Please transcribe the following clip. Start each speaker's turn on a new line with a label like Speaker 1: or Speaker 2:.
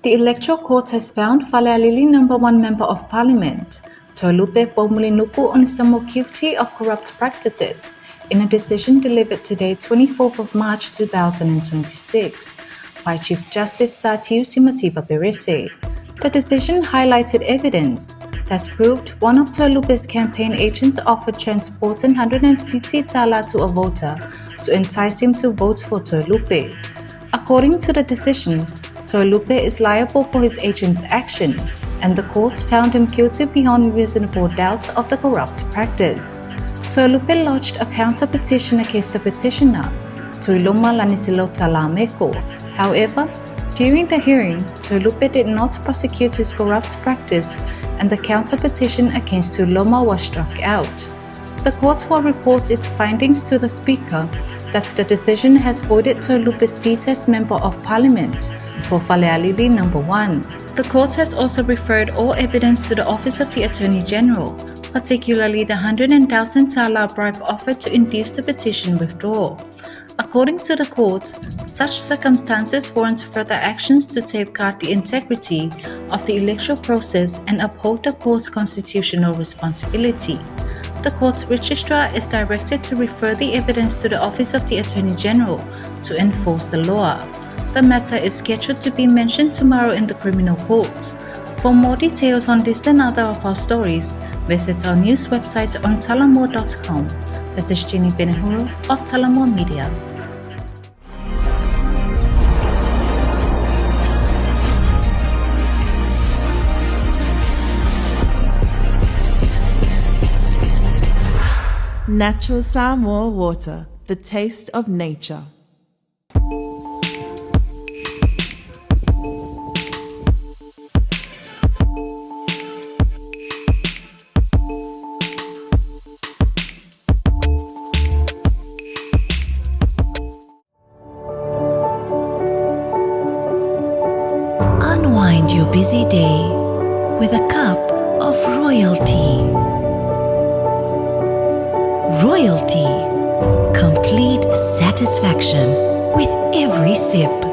Speaker 1: The Electoral Court has found Falealili No.1 Member of Parliament, Toelupe Poumulinuku Onesemo guilty of corrupt practices in a decision delivered today, 24th of March 2026, by Chief Justice Satiu Simatiba Berese. The decision highlighted evidence that proved one of Toelupe's campaign agents offered transporting 150 tala to a voter to entice him to vote for Toelupe. According to the decision, Toelupe is liable for his agent's action, and the court found him guilty beyond reasonable doubt of the corrupt practice. Toelupe lodged a counter-petition against the petitioner, Tuiloma Lanisilota. However, during the hearing, Toelupe did not prosecute his corrupt practice, and the counter-petition against Tuiloma was struck out. The court will report its findings to the Speaker that the decision has voided Toelupe's seat as Member of Parliament for Falealili No.1. The court has also referred all evidence to the Office of the Attorney General, particularly the 100,000 tala bribe offered to induce the petition withdrawal. According to the court, such circumstances warrant further actions to safeguard the integrity of the electoral process and uphold the court's constitutional responsibility. The court registrar is directed to refer the evidence to the Office of the Attorney General to enforce the law. The matter is scheduled to be mentioned tomorrow in the criminal court. For more details on this and other of our stories, visit our news website on talamor.com. This is Jenny Benehuru of Talamor Media.
Speaker 2: Natural Samoa water, the taste of nature.
Speaker 3: Unwind your busy day with a cup of royalty. Royalty, complete satisfaction with every sip.